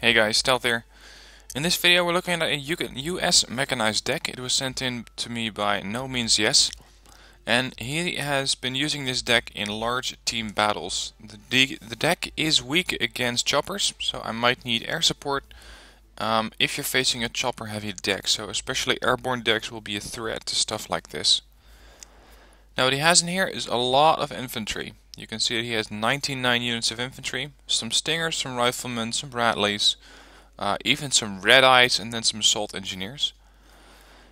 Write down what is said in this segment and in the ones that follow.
Hey guys, Stealth here. In this video we're looking at a US Mechanized deck. It was sent in to me by Nomeansyes, and he has been using this deck in large team battles. The deck is weak against choppers, so I might need air support if you're facing a chopper heavy deck, so especially airborne decks will be a threat to stuff like this. Now what he has in here is a lot of infantry. You can see that he has 99 units of infantry, some stingers, some riflemen, some Bradleys, even some red eyes, and then some assault engineers.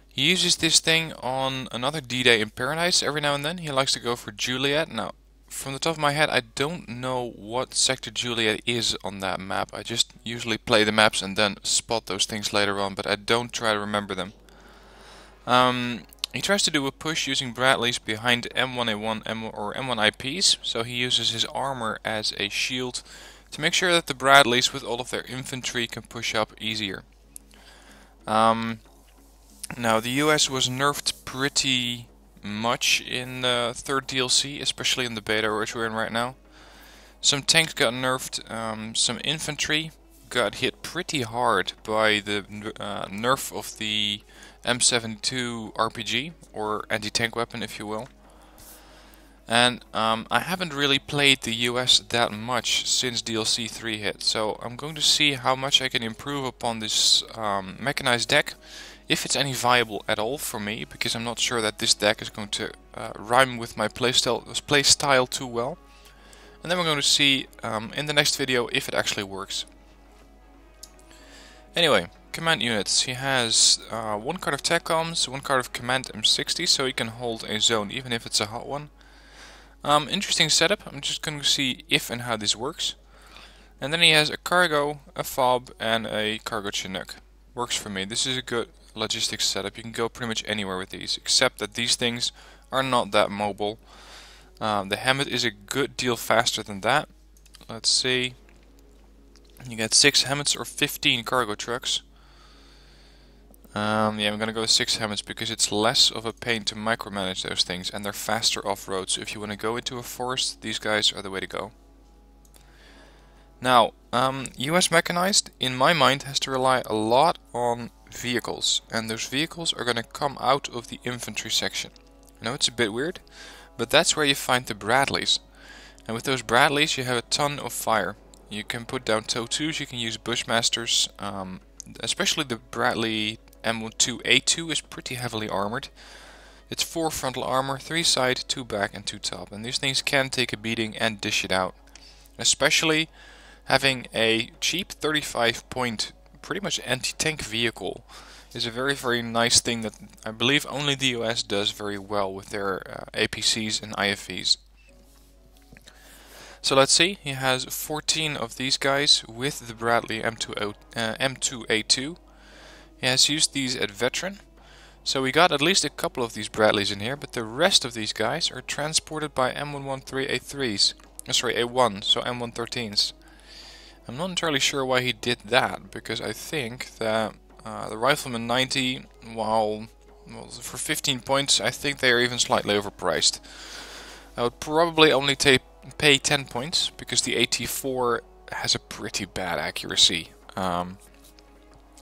He uses this thing on another D-Day in Paradise every now and then. He likes to go for Juliet. Now, from the top of my head, I don't know what sector Juliet is on that map. I just usually play the maps and then spot those things later on, but I don't try to remember them. He tries to do a push using Bradleys behind M1A1 or M1 IPs, so he uses his armor as a shield to make sure that the Bradleys with all of their infantry can push up easier. Now the US was nerfed pretty much in the third DLC, especially in the beta which we're in right now. Some tanks got nerfed, some infantry got hit pretty hard by the nerf of the M72 RPG, or anti-tank weapon if you will. And I haven't really played the US that much since DLC3 hit, so I'm going to see how much I can improve upon this mechanized deck, if it's any viable at all for me, because I'm not sure that this deck is going to rhyme with my playstyle too well. And then we're going to see in the next video if it actually works. Anyway, command units. He has one card of TechComs, one card of Command M60, so he can hold a zone even if it's a hot one. Interesting setup. I'm just going to see if and how this works. And then he has a cargo, a fob, and a cargo Chinook. Works for me. This is a good logistics setup. You can go pretty much anywhere with these, except that these things are not that mobile. The Hammett is a good deal faster than that. Let's see. You get 6 Hammets or 15 cargo trucks. Yeah, I'm gonna go with 6 Hammets because it's less of a pain to micromanage those things, and they're faster off-road, so if you want to go into a forest, these guys are the way to go. Now, US Mechanized, in my mind, has to rely a lot on vehicles, and those vehicles are gonna come out of the infantry section. I know it's a bit weird, but that's where you find the Bradleys. And with those Bradleys you have a ton of fire. You can put down TOW2s, you can use Bushmasters, especially the Bradley M12A2 is pretty heavily armored. It's 4 frontal armor, 3 side, 2 back and 2 top, and these things can take a beating and dish it out. Especially having a cheap 35 point pretty much anti-tank vehicle is a very nice thing that I believe only the US does very well with their APCs and IFVs. So let's see, he has 14 of these guys with the Bradley M2A2. He has used these at Veteran, so we got at least a couple of these Bradleys in here, but the rest of these guys are transported by M113A3s, sorry, A1, so M113s. I'm not entirely sure why he did that, because I think that the Rifleman 90, well, for 15 points, I think they are even slightly overpriced. I would probably only pay 10 points, because the AT4 has a pretty bad accuracy.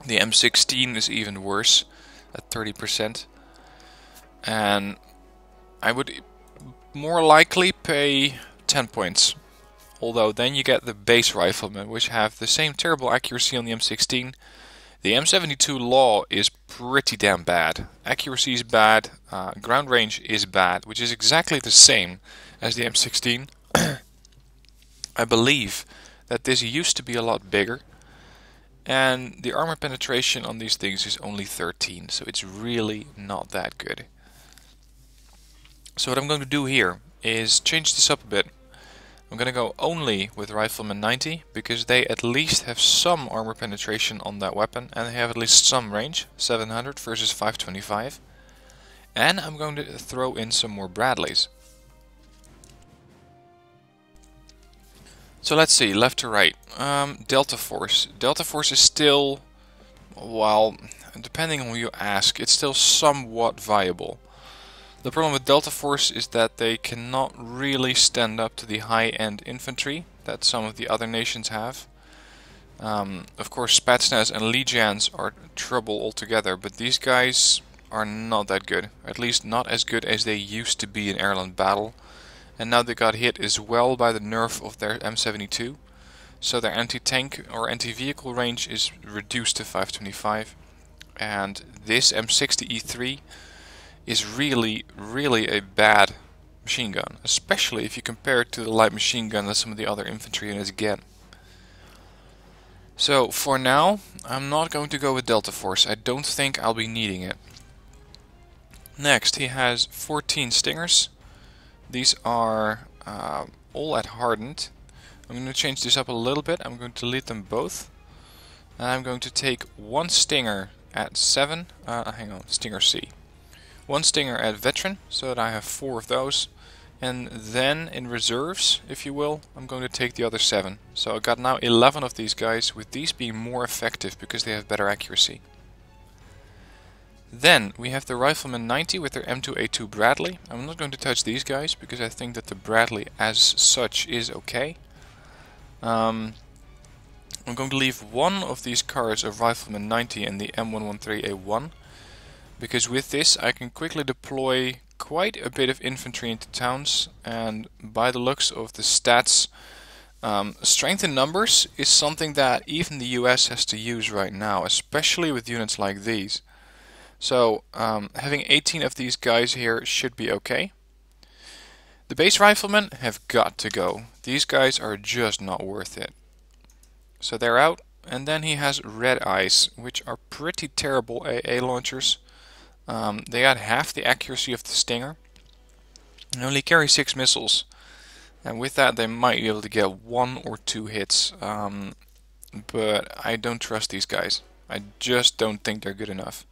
The M16 is even worse, at 30%. And I would more likely pay 10 points. Although then you get the base riflemen, which have the same terrible accuracy on the M16. The M72 Law is pretty damn bad. Accuracy is bad, ground range is bad, which is exactly the same as the M16. I believe that this used to be a lot bigger, and the armor penetration on these things is only 13, so it's really not that good. So what I'm going to do here is change this up a bit. I'm going to go only with Rifleman 90, because they at least have some armor penetration on that weapon, and they have at least some range, 700 versus 525. And I'm going to throw in some more Bradleys. So let's see, left to right. Delta Force. Delta Force is still, well, depending on who you ask, it's still somewhat viable. The problem with Delta Force is that they cannot really stand up to the high-end infantry that some of the other nations have. Of course, Spetsnaz and Legions are trouble altogether, but these guys are not that good. At least not as good as they used to be in airland battle. And now they got hit as well by the nerf of their M72. So their anti-tank or anti-vehicle range is reduced to 525. And this M60E3 is really a bad machine gun. Especially if you compare it to the light machine gun that some of the other infantry units get. So for now, I'm not going to go with Delta Force. I don't think I'll be needing it. Next, he has 14 Stingers. These are all at hardened. I'm going to change this up a little bit. I'm going to delete them both. And I'm going to take one Stinger at 7. Hang on, Stinger C. One Stinger at Veteran, so that I have 4 of those. And then in reserves, if you will, I'm going to take the other 7. So I got now 11 of these guys, with these being more effective because they have better accuracy. Then we have the Rifleman 90 with their M2A2 Bradley. I'm not going to touch these guys because I think that the Bradley as such is okay. I'm going to leave one of these cars of Rifleman 90 and the M113A1 because with this I can quickly deploy quite a bit of infantry into towns, and by the looks of the stats, strength in numbers is something that even the US has to use right now, especially with units like these. So having 18 of these guys here should be okay. The base riflemen have got to go. These guys are just not worth it. So they're out, and then he has Red Eyes, which are pretty terrible AA launchers. They got half the accuracy of the Stinger and only carry 6 missiles, and with that they might be able to get 1 or 2 hits, but I don't trust these guys. I just don't think they're good enough.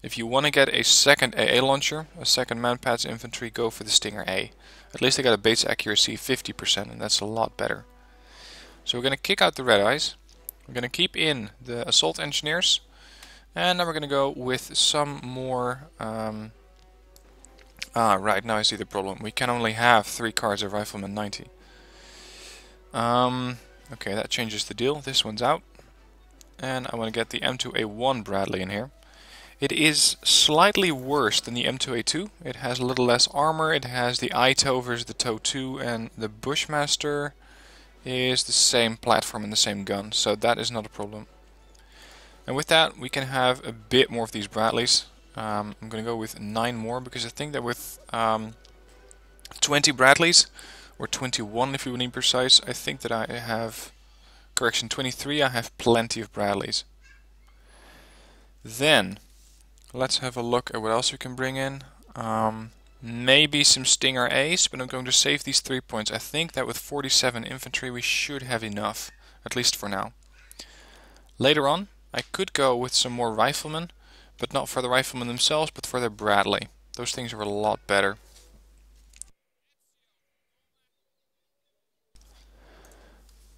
If you want to get a second AA launcher, a second Manpads infantry, go for the Stinger A. At least they got a base accuracy 50%, and that's a lot better. So we're going to kick out the Red Eyes, we're going to keep in the Assault Engineers, and now we're going to go with some more... right, now I see the problem. We can only have 3 cars of Rifleman 90. Okay, that changes the deal. This one's out. And I want to get the M2A1 Bradley in here. It is slightly worse than the M2A2. It has a little less armor. It has the ITO versus the TOW2, and the Bushmaster is the same platform and the same gun. So that is not a problem. And with that, we can have a bit more of these Bradleys. I'm going to go with 9 more because I think that with 20 Bradleys, or 21 if you want to be precise, I think that I have, correction, 23, I have plenty of Bradleys. Then, let's have a look at what else we can bring in. Maybe some Stinger A's, but I'm going to save these 3 points. I think that with 47 infantry we should have enough, at least for now. Later on, I could go with some more riflemen, but not for the riflemen themselves, but for their Bradley. Those things are a lot better.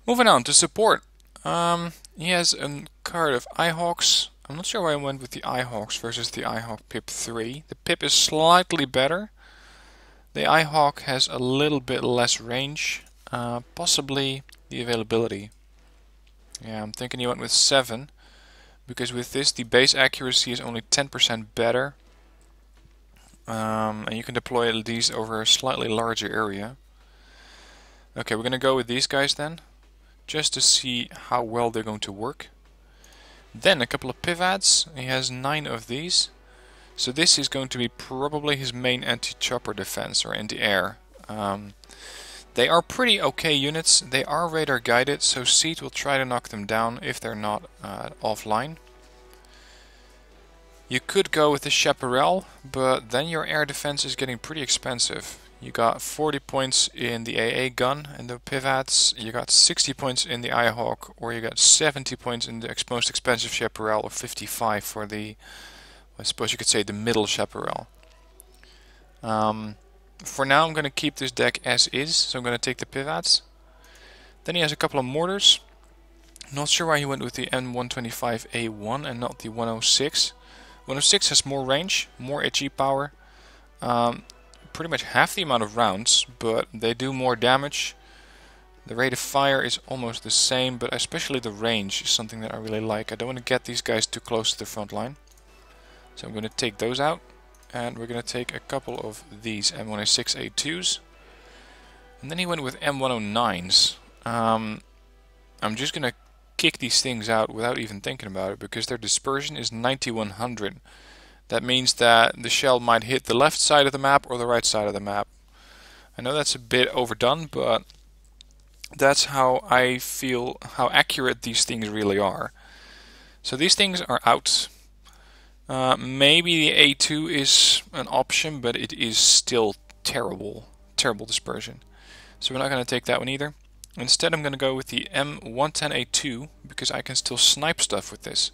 Moving on to support. He has a card of Eyehawks. I'm not sure why I went with the Eyehawks versus the Eyehawk Pip 3. The Pip is slightly better. The Eyehawk has a little bit less range. Possibly the availability. Yeah, I'm thinking you went with 7. Because with this, the base accuracy is only 10% better. And you can deploy these over a slightly larger area. Okay, we're going to go with these guys then. Just to see how well they're going to work. Then a couple of Pivads. He has 9 of these. So this is going to be probably his main anti-chopper defense, or anti-air. They are pretty okay units. They are radar guided, so Seed will try to knock them down if they're not offline. You could go with the Chaparral, but then your air defense is getting pretty expensive. You got 40 points in the AA gun and the Pivads, you got 60 points in the Eyehawk, or you got 70 points in the most expensive Chaparral, or 55 for the, I suppose you could say, the middle Chaparral. For now I'm going to keep this deck as is, so I'm going to take the Pivads. Then he has a couple of mortars. Not sure why he went with the M125A1 and not the 106. 106 has more range, more HE power, pretty much half the amount of rounds, but they do more damage. The rate of fire is almost the same, but especially the range is something that I really like. I don't want to get these guys too close to the front line. So I'm going to take those out, and we're going to take a couple of these M1A6A2s. And then he went with M109s. I'm just going to kick these things out without even thinking about it, because their dispersion is 9100. That means that the shell might hit the left side of the map or the right side of the map. I know that's a bit overdone, but that's how I feel, how accurate these things really are. So these things are out. Maybe the A2 is an option, but it is still terrible dispersion. So we're not going to take that one either. Instead I'm going to go with the M110A2, because I can still snipe stuff with this.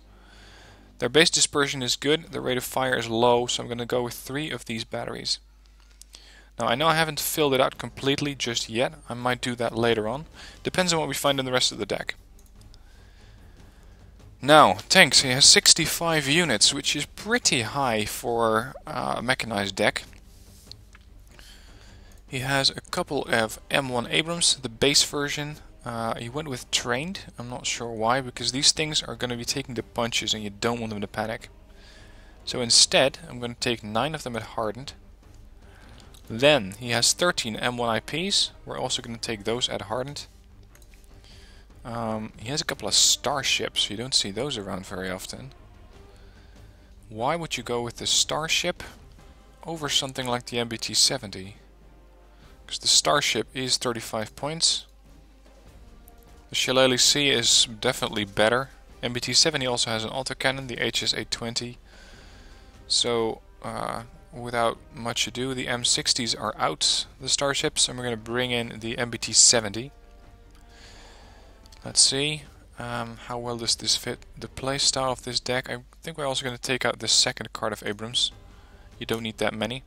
Their base dispersion is good, the rate of fire is low, so I'm going to go with 3 of these batteries. Now I know I haven't filled it out completely just yet, I might do that later on. Depends on what we find in the rest of the deck. Now, tanks, he has 65 units, which is pretty high for a mechanized deck. He has a couple of M1 Abrams, the base version. He went with trained, I'm not sure why, because these things are going to be taking the punches and you don't want them to panic. So instead, I'm going to take 9 of them at hardened. Then he has 13 M1 IPs, we're also going to take those at hardened. He has a couple of starships, you don't see those around very often. Why would you go with the starship over something like the MBT-70? Because the starship is 35 points. The Shillelagh Sea is definitely better. MBT-70 also has an autocannon, the HS-820. So, without much ado, the M60s are out, the starships, and we're going to bring in the MBT-70. Let's see, how well does this fit the playstyle of this deck. I think we're also going to take out the second card of Abrams. You don't need that many.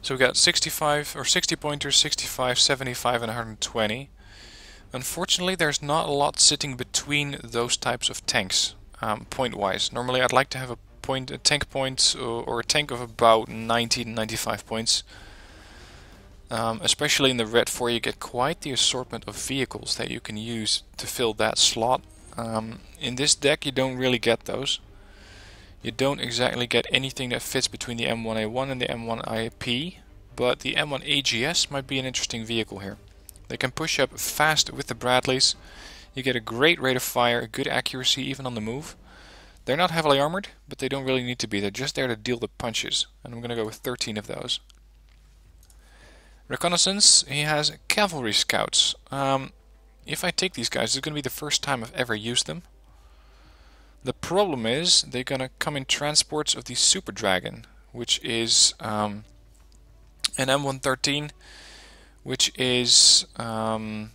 So we got 65 or 60 pointers, 65, 75 and 120. Unfortunately there's not a lot sitting between those types of tanks, point wise. Normally I'd like to have a tank point or a tank of about 90 to 95 points. Especially in the Red 4 you get quite the assortment of vehicles that you can use to fill that slot. In this deck you don't really get those. You don't exactly get anything that fits between the M1A1 and the M1IP, but the M1 AGS might be an interesting vehicle here. They can push up fast with the Bradleys. You get a great rate of fire, a good accuracy even on the move. They're not heavily armored, but they don't really need to be. They're just there to deal the punches, and I'm going to go with 13 of those. Reconnaissance, he has cavalry scouts. If I take these guys, it's going to be the first time I've ever used them. The problem is they're going to come in transports of the Super Dragon, which is an M113, which is armed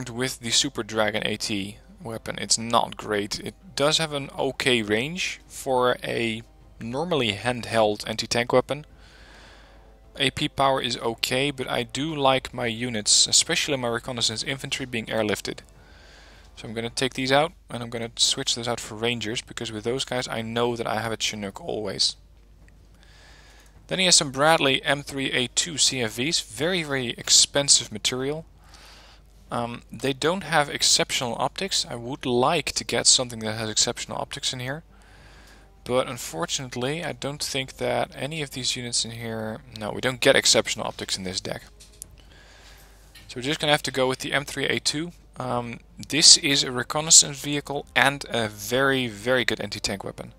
with the Super Dragon AT weapon. It's not great. It does have an okay range for a normally handheld anti-tank weapon. AP power is okay, but I do like my units, especially my Reconnaissance Infantry, being airlifted. So I'm going to take these out, and I'm going to switch those out for Rangers, because with those guys I know that I have a Chinook always. Then he has some Bradley M3A2 CFVs, very expensive material. They don't have exceptional optics. I would like to get something that has exceptional optics in here. But unfortunately I don't think that any of these units in here... No, we don't get exceptional optics in this deck. So we're just going to have to go with the M3A2. This is a reconnaissance vehicle and a very good anti-tank weapon.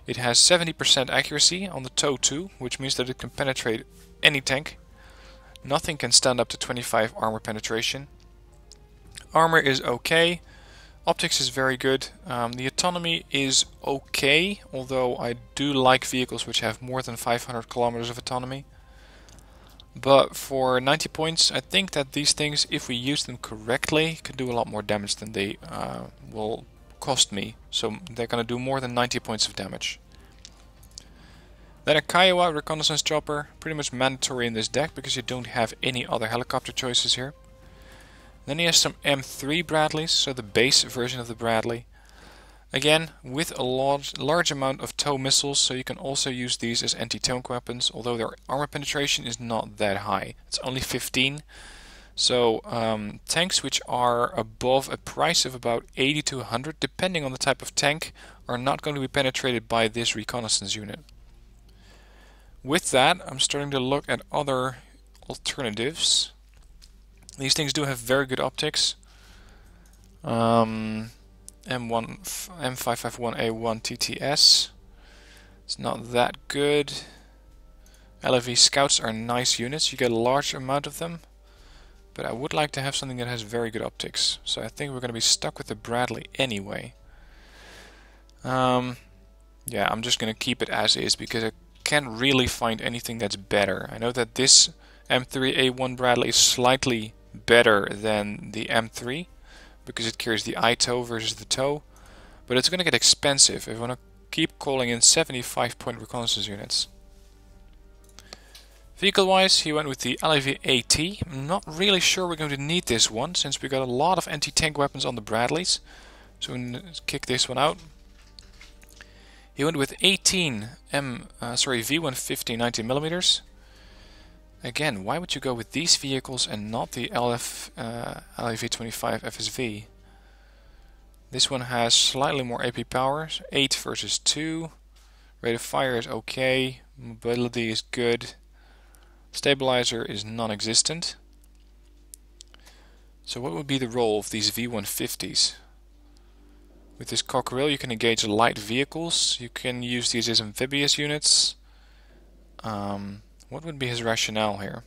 It has 70% accuracy on the toe too, which means that it can penetrate any tank. Nothing can stand up to 25 armor penetration. Armor is okay. Optics is very good. The autonomy is okay, although I do like vehicles which have more than 500 kilometers of autonomy. But for 90 points, I think that these things, if we use them correctly, can do a lot more damage than they will cost me. So they're going to do more than 90 points of damage. Then a Kiowa reconnaissance chopper, pretty much mandatory in this deck because you don't have any other helicopter choices here. Then he has some M3 Bradleys, so the base version of the Bradley. Again, with a large amount of tow missiles, so you can also use these as anti-tank weapons, although their armor penetration is not that high. It's only 15, So tanks which are above a price of about 80 to 100, depending on the type of tank, are not going to be penetrated by this reconnaissance unit. With that, I'm starting to look at other alternatives. These things do have very good optics. M551A1 TTS. It's not that good. LFV Scouts are nice units. You get a large amount of them. But I would like to have something that has very good optics. So I think we're going to be stuck with the Bradley anyway. Yeah, I'm just going to keep it as is because I can't really find anything that's better. I know that this M3A1 Bradley is slightly better than the M3 because it carries the ITOW versus the TOW. But it's going to get expensive if we want to keep calling in 75-point reconnaissance units. Vehicle-wise, he went with the LAV AT. I'm not really sure we're going to need this one, since we got a lot of anti-tank weapons on the Bradleys. So we're going to kick this one out. He went with 18 V150 90mm. Again, why would you go with these vehicles and not the LAV25 FSV? This one has slightly more AP power, 8 versus 2. Rate of fire is okay, mobility is good. Stabilizer is non-existent. So what would be the role of these V150s? With this Cockerel you can engage light vehicles, you can use these as amphibious units. What would be his rationale here?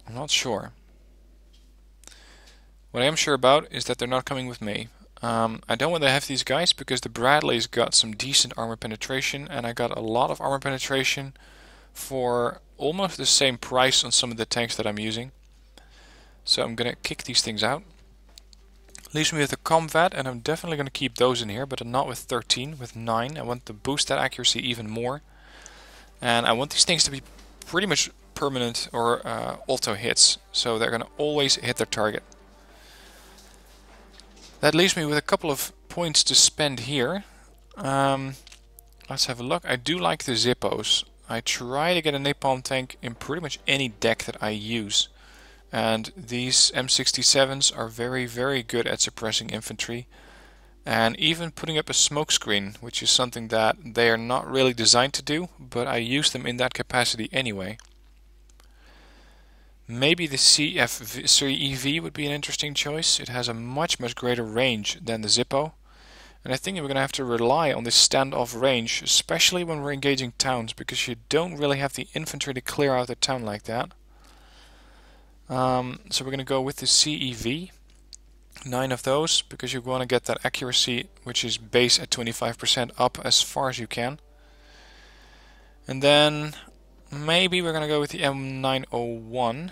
I'm not sure. What I am sure about is that they're not coming with me. I don't want to have these guys because the Bradley's got some decent armor penetration, and I got a lot of armor penetration for almost the same price on some of the tanks that I'm using. So I'm gonna kick these things out. Leaves me with a combat, and I'm definitely gonna keep those in here, but not with 13, with 9. I want to boost that accuracy even more. And I want these things to be pretty much permanent or auto hits, so they're gonna always hit their target. That leaves me with a couple of points to spend here. Let's have a look. I do like the Zippos. I try to get a napalm tank in pretty much any deck that I use. And these M67s are very, very good at suppressing infantry. And even putting up a smoke screen, which is something that they are not really designed to do, but I use them in that capacity anyway. Maybe the CF3EV would be an interesting choice. It has a much greater range than the Zippo. And I think we're going to have to rely on this standoff range, especially when we're engaging towns, because you don't really have the infantry to clear out the town like that. So we're going to go with the CEV. 9 of those, because you want to get that accuracy, which is base at 25% up as far as you can. And then maybe we're going to go with the M901,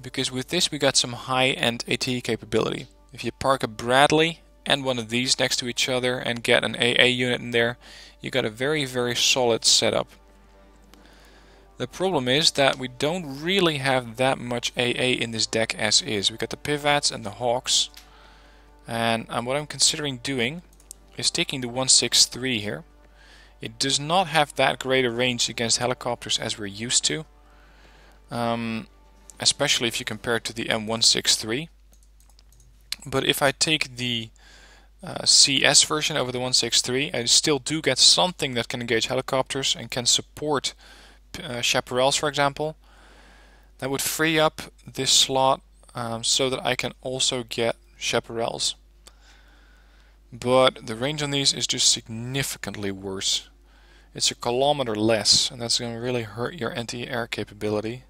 because with this we got some high-end AT capability. If you park a Bradley and one of these next to each other and get an AA unit in there, you got a very, very solid setup. The problem is that we don't really have that much AA in this deck as is. We got the Pivats and the Hawks, and what I'm considering doing is taking the 163 here. It does not have that great a range against helicopters as we're used to, especially if you compare it to the M163. But if I take the CS version over the 163, I still do get something that can engage helicopters and can support chaparrals, for example. That would free up this slot so that I can also get chaparrals. But the range on these is just significantly worse. It's a kilometer less, and that's going to really hurt your anti-air capability.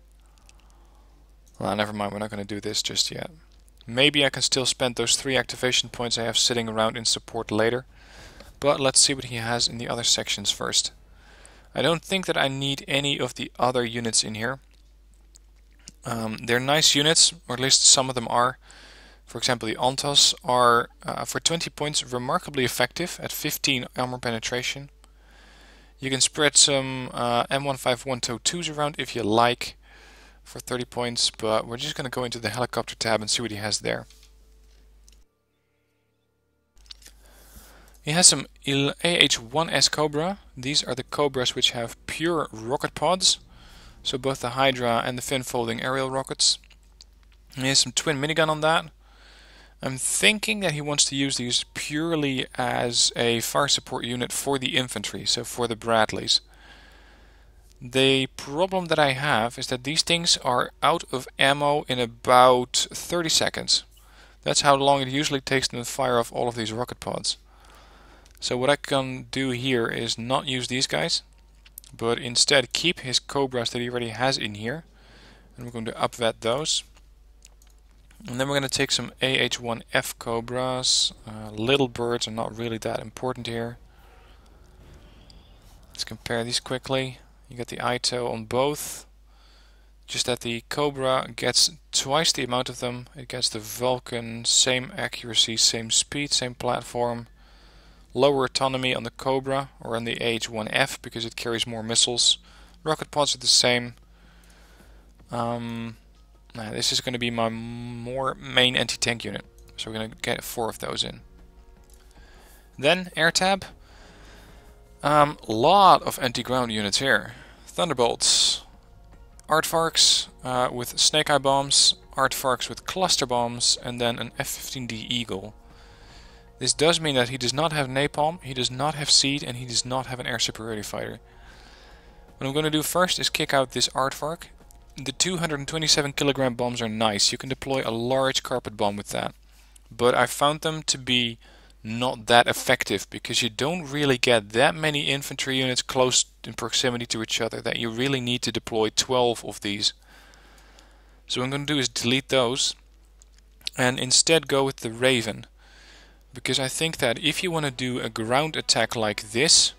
Well, never mind, we're not going to do this just yet. Maybe I can still spend those 3 activation points I have sitting around in support later. But let's see what he has in the other sections first. I don't think that I need any of the other units in here. They're nice units, or at least some of them are. For example, the Ontas are, for 20 points, remarkably effective at 15 armor penetration. You can spread some M151 TOW2s around if you like for 30 points, but we're just going to go into the helicopter tab and see what he has there. He has some AH-1S Cobra. These are the Cobras which have pure rocket pods. So both the Hydra and the fin-folding aerial rockets. He has some twin minigun on that. I'm thinking that he wants to use these purely as a fire support unit for the infantry, so for the Bradleys. The problem that I have is that these things are out of ammo in about 30 seconds. That's how long it usually takes them to fire off all of these rocket pods. So what I can do here is not use these guys, but instead keep his Cobras that he already has in here. And we're going to upvet those. And then we're going to take some AH-1F Cobras. Little birds are not really that important here. Let's compare these quickly. You get the ITO on both. Just that the Cobra gets twice the amount of them. It gets the Vulcan, same accuracy, same speed, same platform. Lower autonomy on the Cobra or on the AH-1F because it carries more missiles. Rocket pods are the same. This is going to be my more main anti-tank unit, so we're going to get 4 of those in. Then air tab. Lot of anti-ground units here. Thunderbolts, Aardvarks with snake eye bombs, Aardvarks with cluster bombs, and then an F-15D Eagle. This does mean that he does not have napalm, he does not have seed, and he does not have an air superiority fighter. What I'm going to do first is kick out this Aardvark. The 227 kilogram bombs are nice. You can deploy a large carpet bomb with that. But I found them to be not that effective because you don't really get that many infantry units close in proximity to each other that you really need to deploy 12 of these. So what I'm going to do is delete those and instead go with the Raven. Because I think that if you want to do a ground attack like this,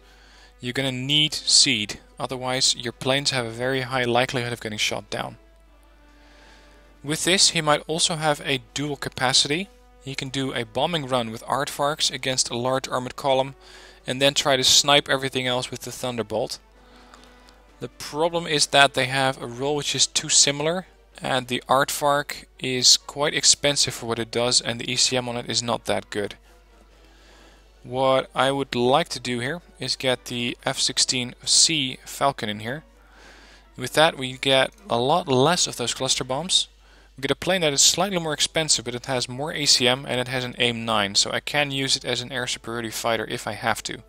you're going to need seed. Otherwise, your planes have a very high likelihood of getting shot down. With this, he might also have a dual capacity. He can do a bombing run with Aardvarks against a large armored column and then try to snipe everything else with the Thunderbolt. The problem is that they have a role which is too similar, and the Aardvark is quite expensive for what it does and the ECM on it is not that good. What I would like to do here is get the F-16C Falcon in here. With that we get a lot less of those cluster bombs. We get a plane that is slightly more expensive, but it has more ACM and it has an AIM-9, so I can use it as an air superiority fighter if I have to.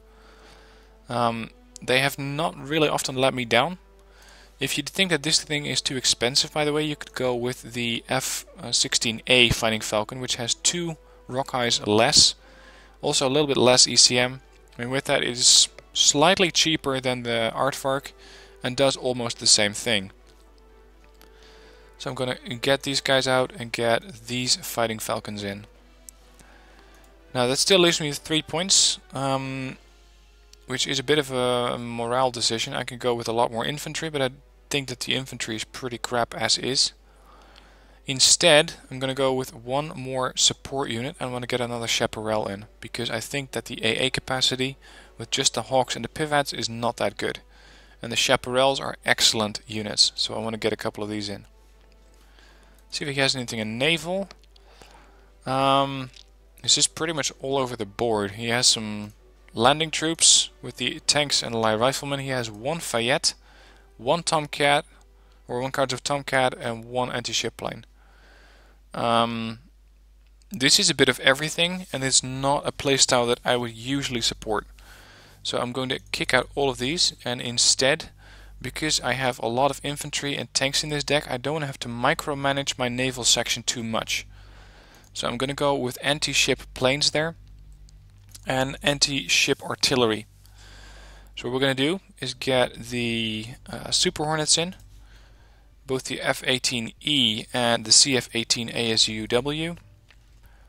They have not really often let me down. If you think that this thing is too expensive, by the way, you could go with the F-16A Fighting Falcon, which has 2 Rockeyes less. Also a little bit less ECM, and with that it is slightly cheaper than the Aardvark and does almost the same thing. So I'm going to get these guys out and get these Fighting Falcons in. Now that still leaves me with 3 points, which is a bit of a morale decision. I can go with a lot more infantry, but I think that the infantry is pretty crap as is. Instead, I'm going to go with 1 more support unit and I want to get another Chaparral in, because I think that the AA capacity with just the Hawks and the Pivads is not that good. And the Chaparrals are excellent units, so I want to get a couple of these in. See if he has anything in Naval. This is pretty much all over the board. He has some landing troops with the tanks and the light riflemen. He has 1 Fayette, 1 Tomcat, or 1 cards of Tomcat, and 1 anti-ship plane. This is a bit of everything, and it's not a playstyle that I would usually support. So I'm going to kick out all of these, and instead, because I have a lot of infantry and tanks in this deck, I don't have to micromanage my naval section too much. So I'm going to go with anti-ship planes there, and anti-ship artillery. So what we're going to do is get the Super Hornets in, both the F-18E and the CF-18 ASUW.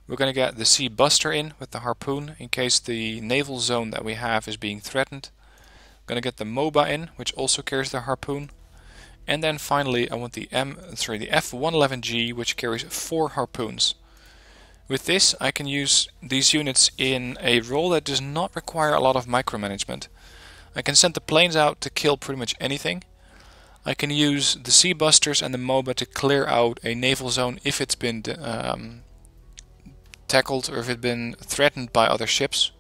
We're going to get the Sea Buster in with the Harpoon in case the naval zone that we have is being threatened. Going to get the MOBA in, which also carries the Harpoon. And then finally I want the F-111G, which carries 4 Harpoons. With this I can use these units in a role that does not require a lot of micromanagement. I can send the planes out to kill pretty much anything. I can use the Sea Busters and the MOBA to clear out a naval zone if it's been tackled or if it's been threatened by other ships.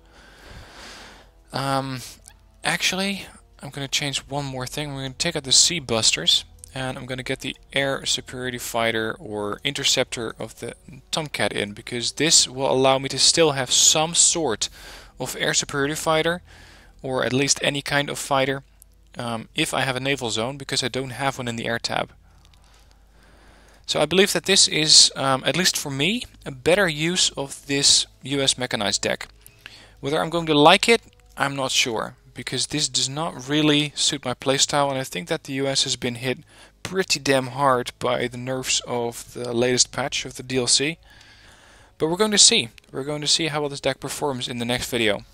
Actually, I'm going to change one more thing. We're going to take out the Sea Busters and I'm going to get the air superiority fighter or interceptor of the Tomcat in, because this will allow me to still have some sort of air superiority fighter, or at least any kind of fighter, if I have a naval zone, because I don't have one in the air tab. So I believe that this is, at least for me, a better use of this US Mechanized deck. Whether I'm going to like it, I'm not sure, because this does not really suit my playstyle, and I think that the US has been hit pretty damn hard by the nerfs of the latest patch of the DLC. But we're going to see. We're going to see how well this deck performs in the next video.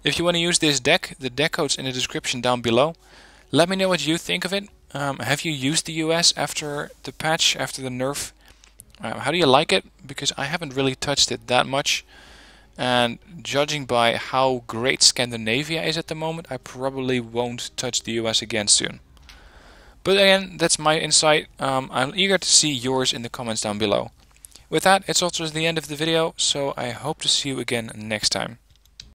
If you want to use this deck, the deck code's in the description down below. Let me know what you think of it. Have you used the US after the patch, after the nerf? How do you like it? Because I haven't really touched it that much. And judging by how great Scandinavia is at the moment, I probably won't touch the US again soon. But again, that's my insight. I'm eager to see yours in the comments down below. With that, it's also the end of the video, so I hope to see you again next time.